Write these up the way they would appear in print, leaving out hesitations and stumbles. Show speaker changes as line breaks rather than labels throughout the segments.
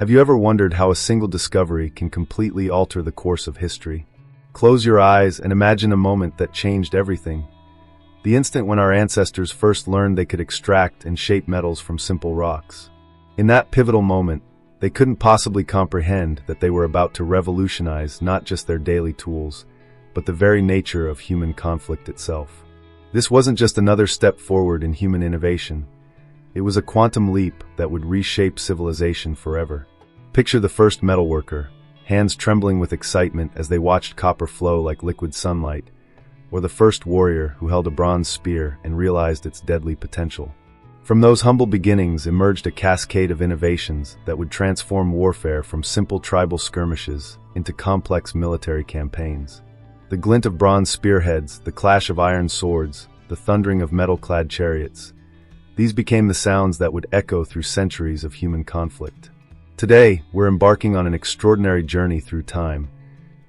Have you ever wondered how a single discovery can completely alter the course of history? Close your eyes and imagine a moment that changed everything. The instant when our ancestors first learned they could extract and shape metals from simple rocks. In that pivotal moment, they couldn't possibly comprehend that they were about to revolutionize not just their daily tools, but the very nature of human conflict itself. This wasn't just another step forward in human innovation. It was a quantum leap that would reshape civilization forever. Picture the first metalworker, hands trembling with excitement as they watched copper flow like liquid sunlight, or the first warrior who held a bronze spear and realized its deadly potential. From those humble beginnings emerged a cascade of innovations that would transform warfare from simple tribal skirmishes into complex military campaigns. The glint of bronze spearheads, the clash of iron swords, the thundering of metal-clad chariots. These became the sounds that would echo through centuries of human conflict. Today, we're embarking on an extraordinary journey through time,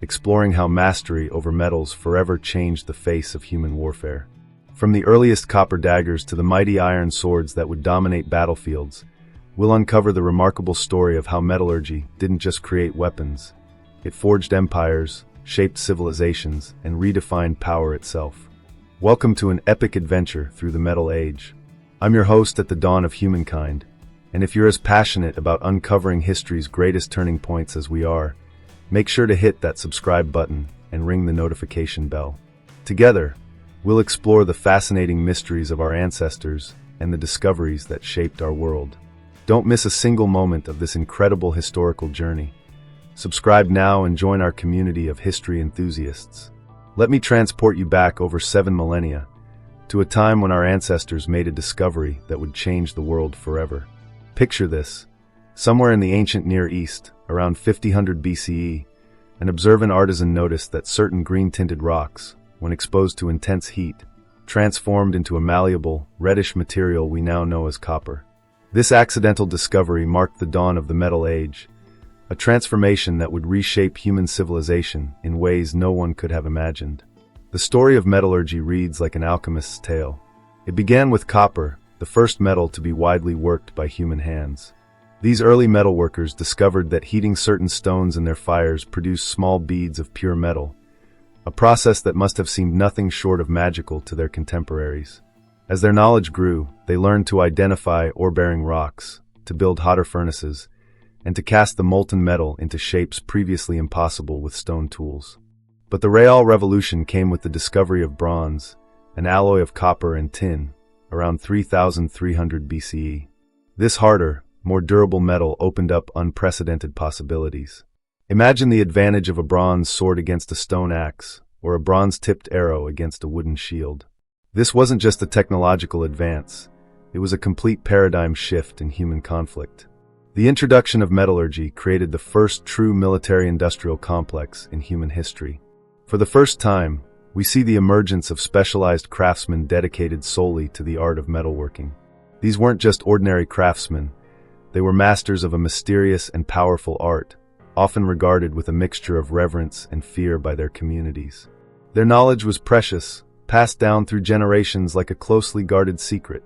exploring how mastery over metals forever changed the face of human warfare. From the earliest copper daggers to the mighty iron swords that would dominate battlefields, we'll uncover the remarkable story of how metallurgy didn't just create weapons. It forged empires, shaped civilizations, and redefined power itself. Welcome to an epic adventure through the Metal Age. I'm your host at the dawn of humankind, and if you're as passionate about uncovering history's greatest turning points as we are, make sure to hit that subscribe button and ring the notification bell. Together, we'll explore the fascinating mysteries of our ancestors and the discoveries that shaped our world. Don't miss a single moment of this incredible historical journey. Subscribe now and join our community of history enthusiasts. Let me transport you back over 7 millennia, to a time when our ancestors made a discovery that would change the world forever. Picture this. Somewhere in the ancient Near East, around 5000 BCE, an observant artisan noticed that certain green-tinted rocks, when exposed to intense heat, transformed into a malleable, reddish material we now know as copper. This accidental discovery marked the dawn of the Metal Age, a transformation that would reshape human civilization in ways no one could have imagined. The story of metallurgy reads like an alchemist's tale. It began with copper, the first metal to be widely worked by human hands. These early metalworkers discovered that heating certain stones in their fires produced small beads of pure metal, a process that must have seemed nothing short of magical to their contemporaries. As their knowledge grew, they learned to identify ore-bearing rocks, to build hotter furnaces, and to cast the molten metal into shapes previously impossible with stone tools. But the real revolution came with the discovery of bronze, an alloy of copper and tin, around 3300 BCE. This harder, more durable metal opened up unprecedented possibilities. Imagine the advantage of a bronze sword against a stone axe, or a bronze-tipped arrow against a wooden shield. This wasn't just a technological advance, it was a complete paradigm shift in human conflict. The introduction of metallurgy created the first true military-industrial complex in human history. For the first time, we see the emergence of specialized craftsmen dedicated solely to the art of metalworking. These weren't just ordinary craftsmen, they were masters of a mysterious and powerful art, often regarded with a mixture of reverence and fear by their communities. Their knowledge was precious, passed down through generations like a closely guarded secret.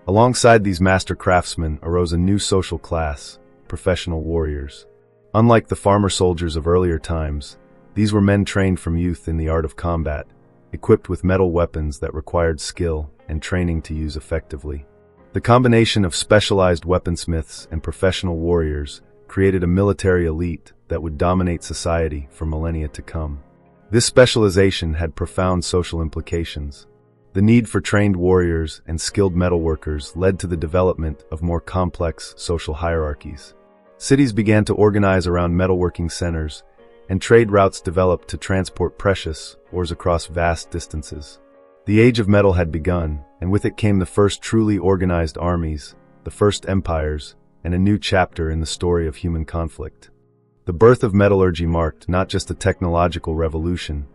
Alongside these master craftsmen arose a new social class, professional warriors. Unlike the farmer soldiers of earlier times, these were men trained from youth in the art of combat, equipped with metal weapons that required skill and training to use effectively. The combination of specialized weaponsmiths and professional warriors created a military elite that would dominate society for millennia to come. This specialization had profound social implications. The need for trained warriors and skilled metalworkers led to the development of more complex social hierarchies. Cities began to organize around metalworking centers, and trade routes developed to transport precious ores across vast distances. The age of metal had begun, and with it came the first truly organized armies, the first empires, and a new chapter in the story of human conflict. The birth of metallurgy marked not just a technological revolution,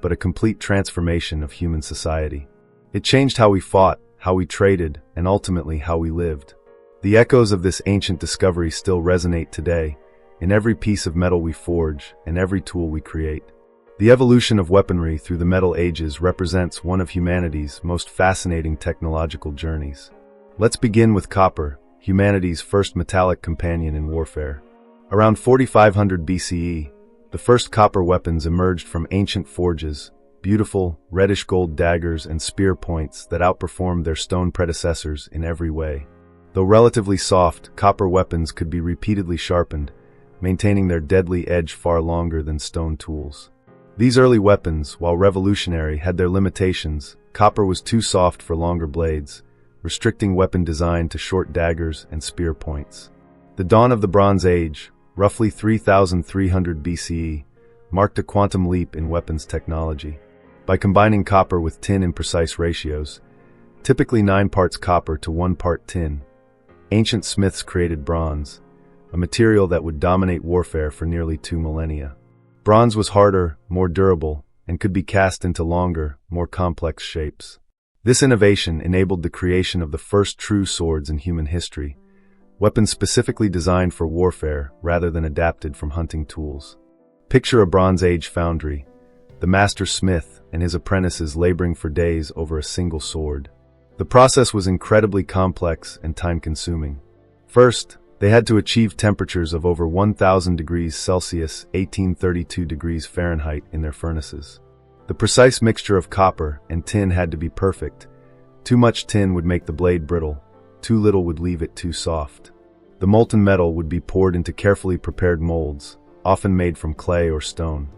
but a complete transformation of human society. It changed how we fought, how we traded, and ultimately how we lived. The echoes of this ancient discovery still resonate today, in every piece of metal we forge and every tool we create. The evolution of weaponry through the Metal Ages represents one of humanity's most fascinating technological journeys. Let's begin with copper, humanity's first metallic companion in warfare. Around 4500 BCE, the first copper weapons emerged from ancient forges, beautiful, reddish-gold daggers and spear points that outperformed their stone predecessors in every way. Though relatively soft, copper weapons could be repeatedly sharpened, maintaining their deadly edge far longer than stone tools. These early weapons, while revolutionary, had their limitations. Copper was too soft for longer blades, restricting weapon design to short daggers and spear points. The dawn of the Bronze Age, roughly 3300 BCE, marked a quantum leap in weapons technology. By combining copper with tin in precise ratios, typically 9 parts copper to 1 part tin, ancient smiths created bronze, a material that would dominate warfare for nearly 2 millennia. Bronze was harder, more durable, and could be cast into longer, more complex shapes. This innovation enabled the creation of the first true swords in human history, weapons specifically designed for warfare rather than adapted from hunting tools. Picture a Bronze Age foundry, the master smith and his apprentices laboring for days over a single sword. The process was incredibly complex and time-consuming. First, they had to achieve temperatures of over 1000 degrees Celsius, 1832 degrees Fahrenheit in their furnaces. The precise mixture of copper and tin had to be perfect. Too much tin would make the blade brittle, too little would leave it too soft. The molten metal would be poured into carefully prepared molds, often made from clay or stone.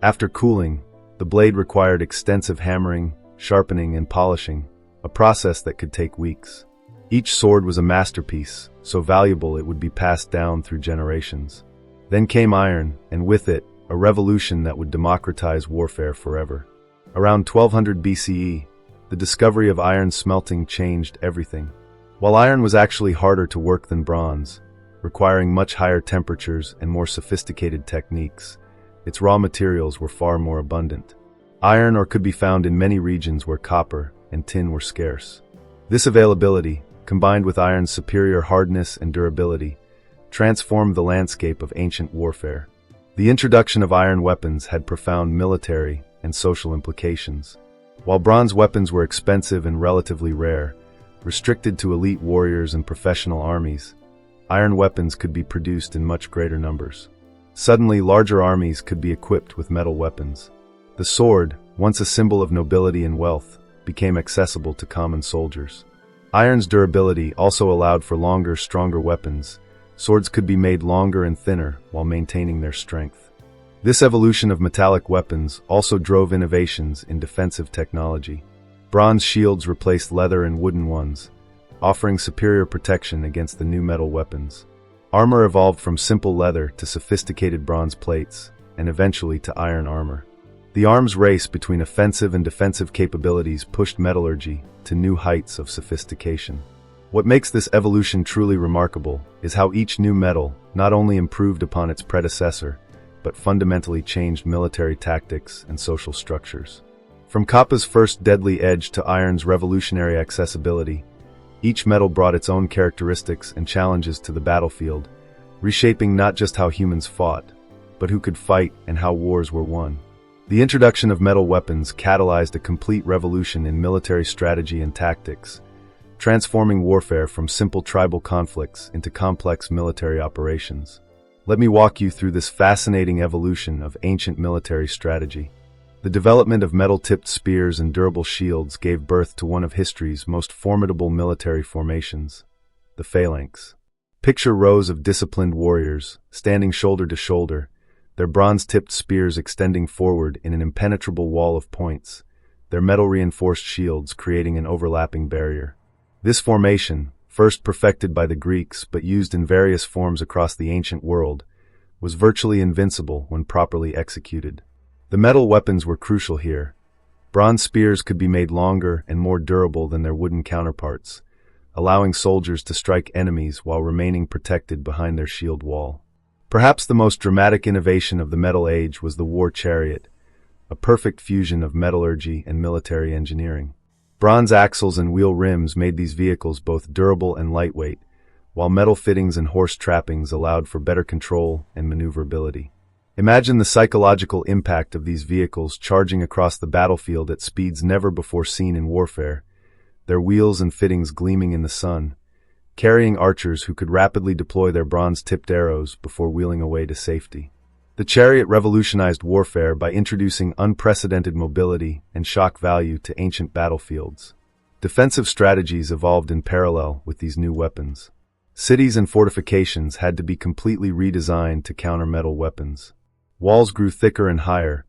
After cooling, the blade required extensive hammering, sharpening, and polishing, a process that could take weeks. Each sword was a masterpiece, so valuable it would be passed down through generations. Then came iron, and with it, a revolution that would democratize warfare forever. Around 1200 BCE, the discovery of iron smelting changed everything. While iron was actually harder to work than bronze, requiring much higher temperatures and more sophisticated techniques, its raw materials were far more abundant. Iron ore could be found in many regions where copper and tin were scarce. This availability, combined with iron's superior hardness and durability, transformed the landscape of ancient warfare. The introduction of iron weapons had profound military and social implications. While bronze weapons were expensive and relatively rare, restricted to elite warriors and professional armies, iron weapons could be produced in much greater numbers. Suddenly, larger armies could be equipped with metal weapons. The sword, once a symbol of nobility and wealth, became accessible to common soldiers. Iron's durability also allowed for longer, stronger weapons. Swords could be made longer and thinner while maintaining their strength. This evolution of metallic weapons also drove innovations in defensive technology. Bronze shields replaced leather and wooden ones, offering superior protection against the new metal weapons. Armor evolved from simple leather to sophisticated bronze plates, and eventually to iron armor. The arms race between offensive and defensive capabilities pushed metallurgy to new heights of sophistication. What makes this evolution truly remarkable is how each new metal not only improved upon its predecessor, but fundamentally changed military tactics and social structures. From copper's first deadly edge to iron's revolutionary accessibility, each metal brought its own characteristics and challenges to the battlefield, reshaping not just how humans fought, but who could fight and how wars were won. The introduction of metal weapons catalyzed a complete revolution in military strategy and tactics, transforming warfare from simple tribal conflicts into complex military operations. Let me walk you through this fascinating evolution of ancient military strategy. The development of metal-tipped spears and durable shields gave birth to one of history's most formidable military formations, the phalanx. Picture rows of disciplined warriors, standing shoulder to shoulder, their bronze-tipped spears extending forward in an impenetrable wall of points, their metal-reinforced shields creating an overlapping barrier. This formation, first perfected by the Greeks but used in various forms across the ancient world, was virtually invincible when properly executed. The metal weapons were crucial here. Bronze spears could be made longer and more durable than their wooden counterparts, allowing soldiers to strike enemies while remaining protected behind their shield wall. Perhaps the most dramatic innovation of the Metal Age was the war chariot, a perfect fusion of metallurgy and military engineering. Bronze axles and wheel rims made these vehicles both durable and lightweight, while metal fittings and horse trappings allowed for better control and maneuverability. Imagine the psychological impact of these vehicles charging across the battlefield at speeds never before seen in warfare, their wheels and fittings gleaming in the sun, carrying archers who could rapidly deploy their bronze-tipped arrows before wheeling away to safety. The chariot revolutionized warfare by introducing unprecedented mobility and shock value to ancient battlefields. Defensive strategies evolved in parallel with these new weapons. Cities and fortifications had to be completely redesigned to counter metal weapons. Walls grew thicker and higher,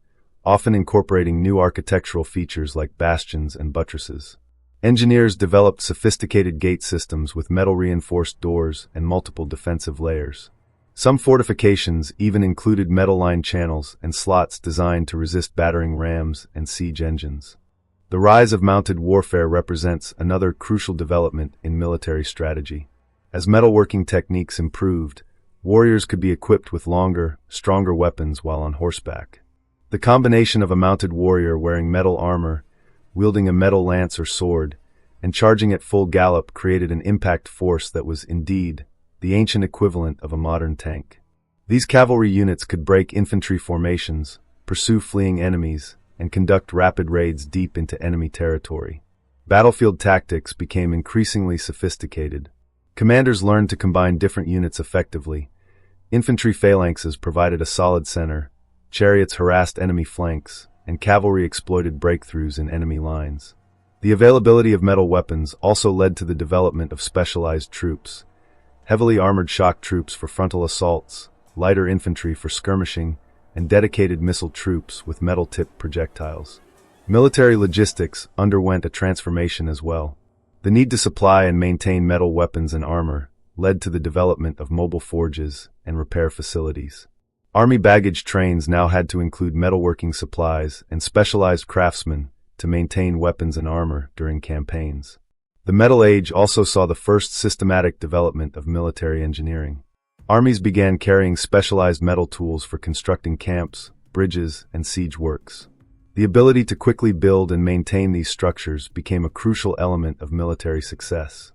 often incorporating new architectural features like bastions and buttresses. Engineers developed sophisticated gate systems with metal-reinforced doors and multiple defensive layers. Some fortifications even included metal-lined channels and slots designed to resist battering rams and siege engines. The rise of mounted warfare represents another crucial development in military strategy. As metalworking techniques improved, warriors could be equipped with longer, stronger weapons while on horseback. The combination of a mounted warrior wearing metal armor, wielding a metal lance or sword, and charging at full gallop created an impact force that was indeed the ancient equivalent of a modern tank. These cavalry units could break infantry formations, pursue fleeing enemies, and conduct rapid raids deep into enemy territory. Battlefield tactics became increasingly sophisticated. Commanders learned to combine different units effectively. Infantry phalanxes provided a solid center, chariots harassed enemy flanks, and cavalry exploited breakthroughs in enemy lines. The availability of metal weapons also led to the development of specialized troops, heavily armored shock troops for frontal assaults, lighter infantry for skirmishing, and dedicated missile troops with metal-tipped projectiles. Military logistics underwent a transformation as well. The need to supply and maintain metal weapons and armor led to the development of mobile forges and repair facilities. Army baggage trains now had to include metalworking supplies and specialized craftsmen to maintain weapons and armor during campaigns. The Metal Age also saw the first systematic development of military engineering. Armies began carrying specialized metal tools for constructing camps, bridges, and siege works. The ability to quickly build and maintain these structures became a crucial element of military success.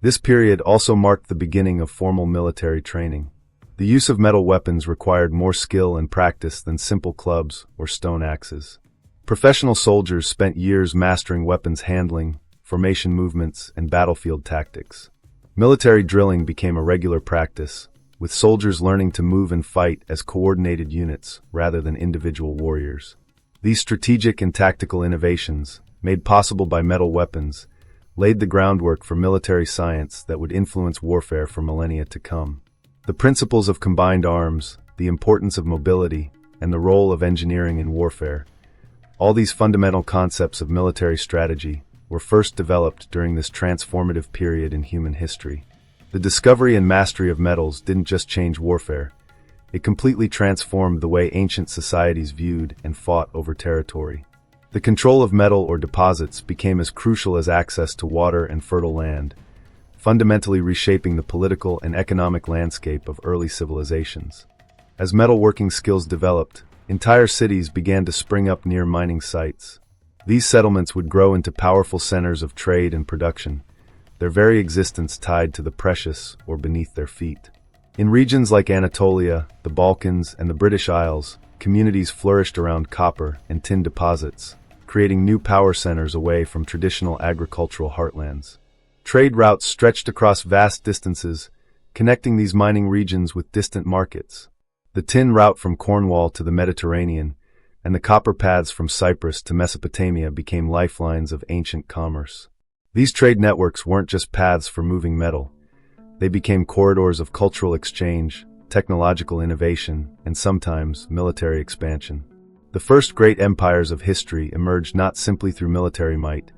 This period also marked the beginning of formal military training. The use of metal weapons required more skill and practice than simple clubs or stone axes. Professional soldiers spent years mastering weapons handling, formation movements, and battlefield tactics. Military drilling became a regular practice, with soldiers learning to move and fight as coordinated units rather than individual warriors. These strategic and tactical innovations, made possible by metal weapons, laid the groundwork for military science that would influence warfare for millennia to come. The principles of combined arms, the importance of mobility, and the role of engineering in warfare, all these fundamental concepts of military strategy were first developed during this transformative period in human history. The discovery and mastery of metals didn't just change warfare, it completely transformed the way ancient societies viewed and fought over territory. The control of metal or deposits became as crucial as access to water and fertile land, fundamentally reshaping the political and economic landscape of early civilizations. As metalworking skills developed, entire cities began to spring up near mining sites. These settlements would grow into powerful centers of trade and production, their very existence tied to the precious or beneath their feet. In regions like Anatolia, the Balkans, and the British Isles, communities flourished around copper and tin deposits, creating new power centers away from traditional agricultural heartlands. Trade routes stretched across vast distances, connecting these mining regions with distant markets. The tin route from Cornwall to the Mediterranean, and the copper paths from Cyprus to Mesopotamia became lifelines of ancient commerce. These trade networks weren't just paths for moving metal. They became corridors of cultural exchange, technological innovation, and sometimes military expansion. The first great empires of history emerged not simply through military might,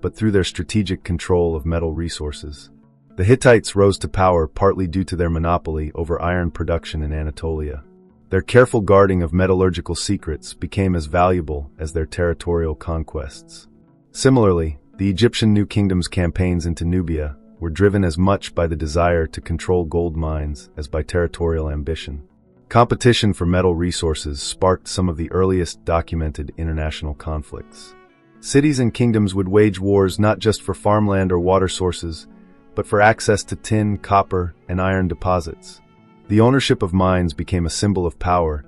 but through their strategic control of metal resources. The Hittites rose to power partly due to their monopoly over iron production in Anatolia. Their careful guarding of metallurgical secrets became as valuable as their territorial conquests. Similarly, the Egyptian New Kingdom's campaigns into Nubia were driven as much by the desire to control gold mines as by territorial ambition. Competition for metal resources sparked some of the earliest documented international conflicts. Cities and kingdoms would wage wars not just for farmland or water sources, but for access to tin, copper, and iron deposits. The ownership of mines became a symbol of power,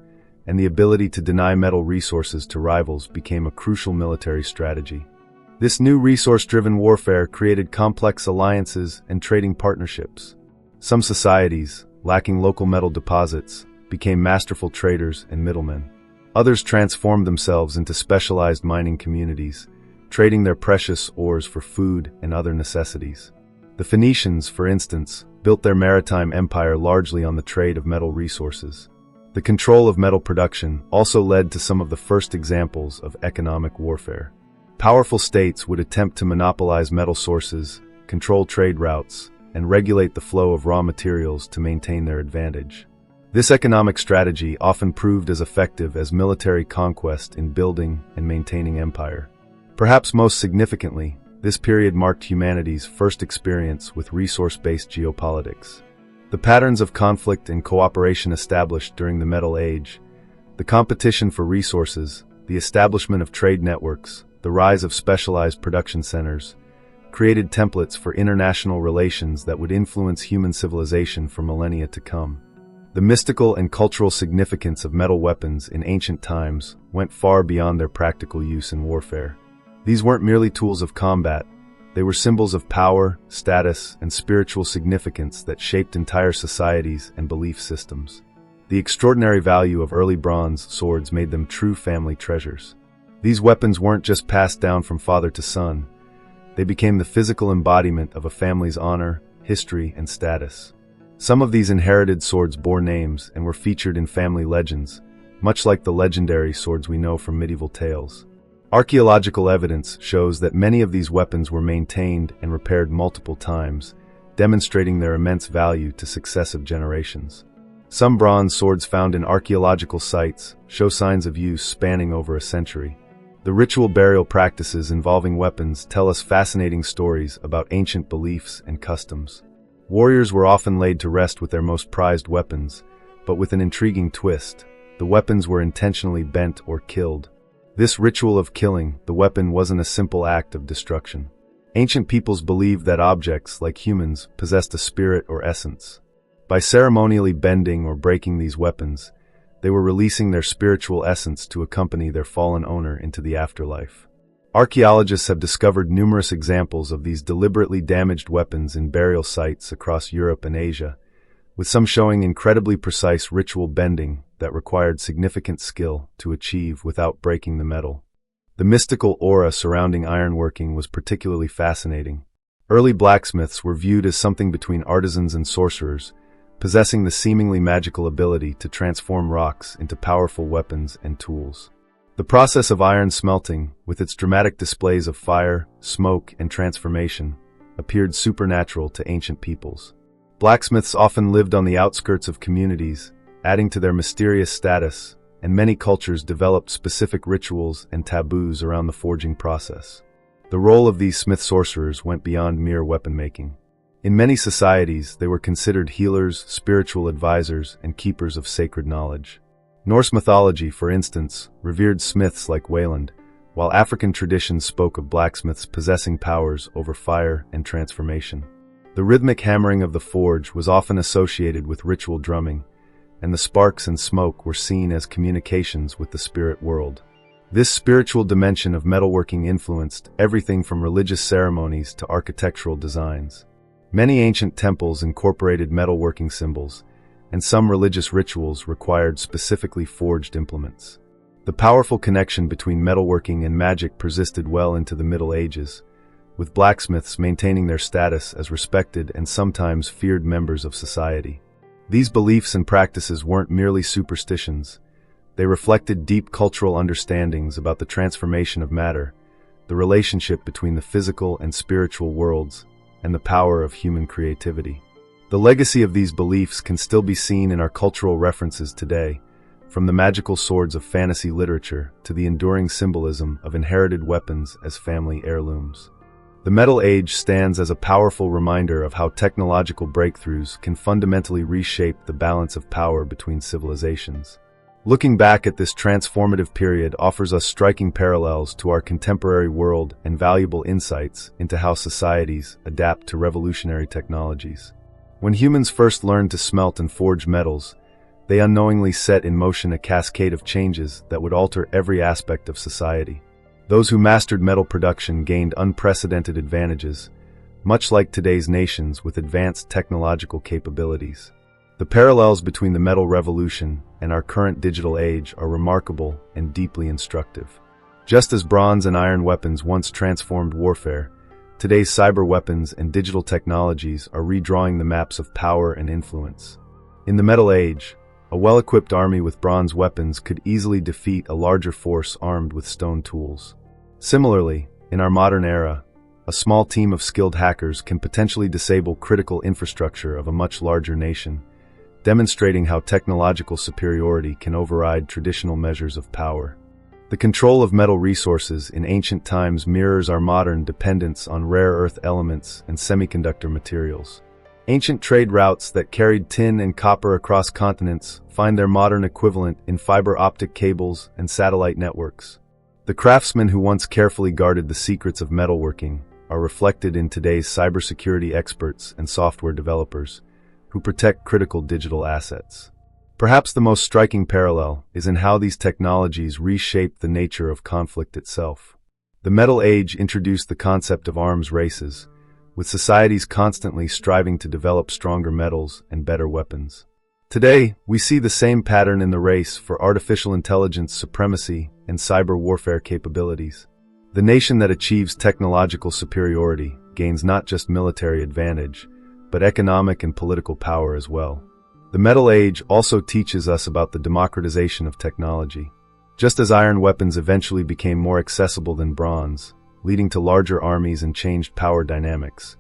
and the ability to deny metal resources to rivals became a crucial military strategy. This new resource-driven warfare created complex alliances and trading partnerships. Some societies, lacking local metal deposits, became masterful traders and middlemen. Others transformed themselves into specialized mining communities, trading their precious ores for food and other necessities. The Phoenicians, for instance, built their maritime empire largely on the trade of metal resources. The control of metal production also led to some of the first examples of economic warfare. Powerful states would attempt to monopolize metal sources, control trade routes, and regulate the flow of raw materials to maintain their advantage. This economic strategy often proved as effective as military conquest in building and maintaining empire. Perhaps most significantly, this period marked humanity's first experience with resource-based geopolitics. The patterns of conflict and cooperation established during the Metal Age, the competition for resources, the establishment of trade networks, the rise of specialized production centers, created templates for international relations that would influence human civilization for millennia to come. The mystical and cultural significance of metal weapons in ancient times went far beyond their practical use in warfare. These weren't merely tools of combat, they were symbols of power, status, and spiritual significance that shaped entire societies and belief systems. The extraordinary value of early bronze swords made them true family treasures. These weapons weren't just passed down from father to son, they became the physical embodiment of a family's honor, history, and status. Some of these inherited swords bore names and were featured in family legends, much like the legendary swords we know from medieval tales. Archaeological evidence shows that many of these weapons were maintained and repaired multiple times, demonstrating their immense value to successive generations. Some bronze swords found in archaeological sites show signs of use spanning over a century. The ritual burial practices involving weapons tell us fascinating stories about ancient beliefs and customs. Warriors were often laid to rest with their most prized weapons, but with an intriguing twist. The weapons were intentionally bent or killed. This ritual of killing the weapon wasn't a simple act of destruction. Ancient peoples believed that objects, like humans, possessed a spirit or essence. By ceremonially bending or breaking these weapons, they were releasing their spiritual essence to accompany their fallen owner into the afterlife. Archaeologists have discovered numerous examples of these deliberately damaged weapons in burial sites across Europe and Asia, with some showing incredibly precise ritual bending that required significant skill to achieve without breaking the metal. The mystical aura surrounding ironworking was particularly fascinating. Early blacksmiths were viewed as something between artisans and sorcerers, possessing the seemingly magical ability to transform rocks into powerful weapons and tools. The process of iron smelting, with its dramatic displays of fire, smoke, and transformation, appeared supernatural to ancient peoples. Blacksmiths often lived on the outskirts of communities, adding to their mysterious status, and many cultures developed specific rituals and taboos around the forging process. The role of these smith-sorcerers went beyond mere weapon-making. In many societies, they were considered healers, spiritual advisors, and keepers of sacred knowledge. Norse mythology, for instance, revered smiths like Wayland, while African traditions spoke of blacksmiths possessing powers over fire and transformation. The rhythmic hammering of the forge was often associated with ritual drumming, and the sparks and smoke were seen as communications with the spirit world. This spiritual dimension of metalworking influenced everything from religious ceremonies to architectural designs. Many ancient temples incorporated metalworking symbols, and some religious rituals required specifically forged implements. The powerful connection between metalworking and magic persisted well into the Middle Ages, with blacksmiths maintaining their status as respected and sometimes feared members of society. These beliefs and practices weren't merely superstitions. They reflected deep cultural understandings about the transformation of matter, the relationship between the physical and spiritual worlds, and the power of human creativity. The legacy of these beliefs can still be seen in our cultural references today, from the magical swords of fantasy literature to the enduring symbolism of inherited weapons as family heirlooms. The Metal Age stands as a powerful reminder of how technological breakthroughs can fundamentally reshape the balance of power between civilizations. Looking back at this transformative period offers us striking parallels to our contemporary world and valuable insights into how societies adapt to revolutionary technologies. When humans first learned to smelt and forge metals, they unknowingly set in motion a cascade of changes that would alter every aspect of society. Those who mastered metal production gained unprecedented advantages, much like today's nations with advanced technological capabilities. The parallels between the metal revolution and our current digital age are remarkable and deeply instructive. Just as bronze and iron weapons once transformed warfare, today's cyber weapons and digital technologies are redrawing the maps of power and influence. In the Metal Age, a well-equipped army with bronze weapons could easily defeat a larger force armed with stone tools. Similarly, in our modern era, a small team of skilled hackers can potentially disable critical infrastructure of a much larger nation, demonstrating how technological superiority can override traditional measures of power. The control of metal resources in ancient times mirrors our modern dependence on rare earth elements and semiconductor materials. Ancient trade routes that carried tin and copper across continents find their modern equivalent in fiber optic cables and satellite networks. The craftsmen who once carefully guarded the secrets of metalworking are reflected in today's cybersecurity experts and software developers who protect critical digital assets. Perhaps the most striking parallel is in how these technologies reshape the nature of conflict itself. The Metal Age introduced the concept of arms races, with societies constantly striving to develop stronger metals and better weapons. Today, we see the same pattern in the race for artificial intelligence supremacy and cyber warfare capabilities. The nation that achieves technological superiority gains not just military advantage, but economic and political power as well. The Metal Age also teaches us about the democratization of technology. Just as iron weapons eventually became more accessible than bronze, leading to larger armies and changed power dynamics,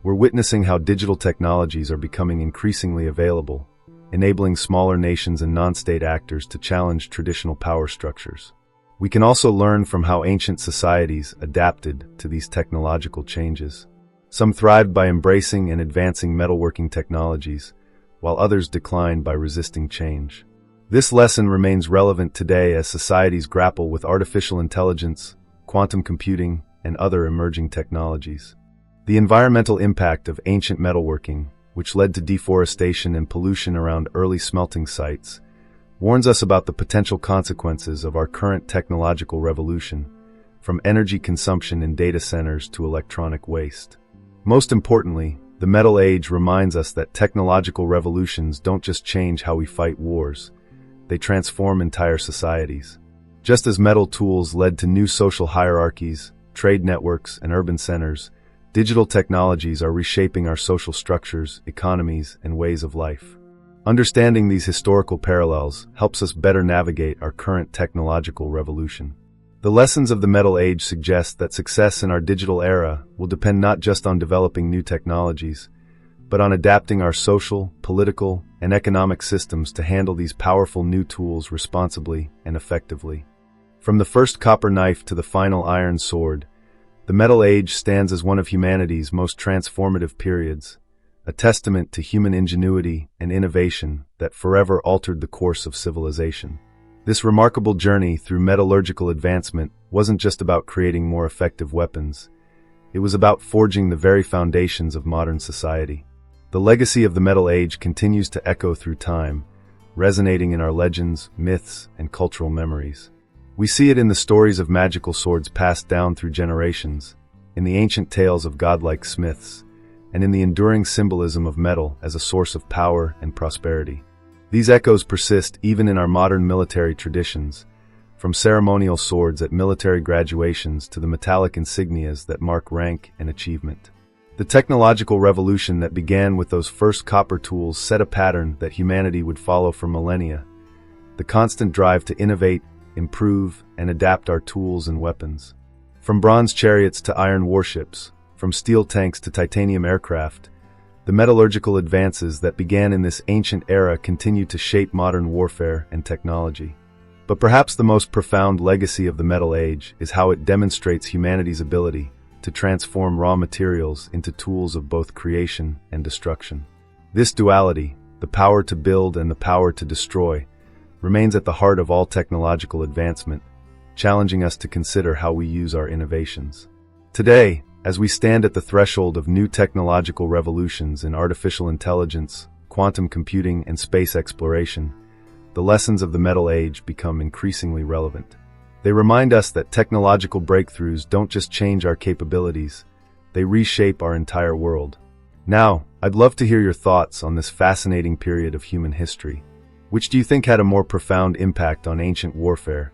we're witnessing how digital technologies are becoming increasingly available, enabling smaller nations and non-state actors to challenge traditional power structures. We can also learn from how ancient societies adapted to these technological changes. Some thrived by embracing and advancing metalworking technologies, while others declined by resisting change. This lesson remains relevant today as societies grapple with artificial intelligence, quantum computing, and other emerging technologies. The environmental impact of ancient metalworking, which led to deforestation and pollution around early smelting sites, warns us about the potential consequences of our current technological revolution, from energy consumption in data centers to electronic waste. Most importantly, the Metal Age reminds us that technological revolutions don't just change how we fight wars, they transform entire societies. Just as metal tools led to new social hierarchies, trade networks, and urban centers, digital technologies are reshaping our social structures, economies, and ways of life. Understanding these historical parallels helps us better navigate our current technological revolution. The lessons of the Metal Age suggest that success in our digital era will depend not just on developing new technologies, but on adapting our social, political, and economic systems to handle these powerful new tools responsibly and effectively. From the first copper knife to the final iron sword, the Metal Age stands as one of humanity's most transformative periods, a testament to human ingenuity and innovation that forever altered the course of civilization. This remarkable journey through metallurgical advancement wasn't just about creating more effective weapons. It was about forging the very foundations of modern society. The legacy of the Metal Age continues to echo through time, resonating in our legends, myths, and cultural memories. We see it in the stories of magical swords passed down through generations, in the ancient tales of godlike smiths, and in the enduring symbolism of metal as a source of power and prosperity. These echoes persist even in our modern military traditions, from ceremonial swords at military graduations to the metallic insignias that mark rank and achievement. The technological revolution that began with those first copper tools set a pattern that humanity would follow for millennia. The constant drive to innovate, improve, and adapt our tools and weapons. From bronze chariots to iron warships, from steel tanks to titanium aircraft, the metallurgical advances that began in this ancient era continue to shape modern warfare and technology. But perhaps the most profound legacy of the Metal Age is how it demonstrates humanity's ability to transform raw materials into tools of both creation and destruction. This duality, the power to build and the power to destroy, remains at the heart of all technological advancement, challenging us to consider how we use our innovations. Today, as we stand at the threshold of new technological revolutions in artificial intelligence, quantum computing, and space exploration, the lessons of the Metal Age become increasingly relevant. They remind us that technological breakthroughs don't just change our capabilities, they reshape our entire world. Now, I'd love to hear your thoughts on this fascinating period of human history. Which do you think had a more profound impact on ancient warfare,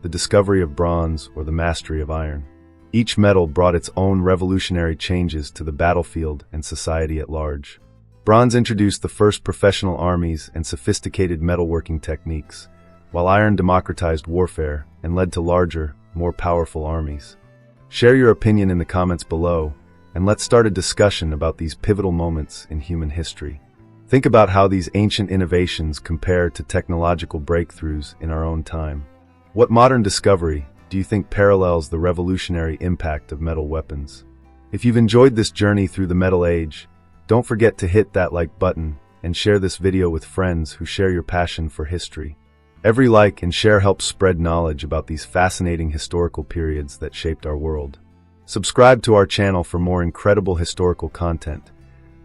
the discovery of bronze or the mastery of iron? Each metal brought its own revolutionary changes to the battlefield and society at large. Bronze introduced the first professional armies and sophisticated metalworking techniques, while iron democratized warfare and led to larger, more powerful armies. Share your opinion in the comments below, and let's start a discussion about these pivotal moments in human history. Think about how these ancient innovations compare to technological breakthroughs in our own time. What modern discovery do you think parallels the revolutionary impact of metal weapons? If you've enjoyed this journey through the Metal Age, don't forget to hit that like button and share this video with friends who share your passion for history. Every like and share helps spread knowledge about these fascinating historical periods that shaped our world. Subscribe to our channel for more incredible historical content,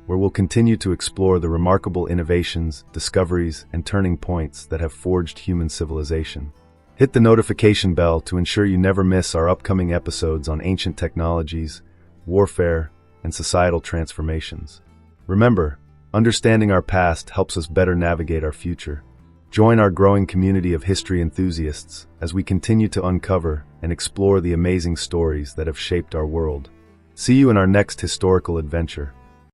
where we'll continue to explore the remarkable innovations, discoveries, and turning points that have forged human civilization. Hit the notification bell to ensure you never miss our upcoming episodes on ancient technologies, warfare, and societal transformations. Remember, understanding our past helps us better navigate our future. Join our growing community of history enthusiasts as we continue to uncover and explore the amazing stories that have shaped our world. See you in our next historical adventure.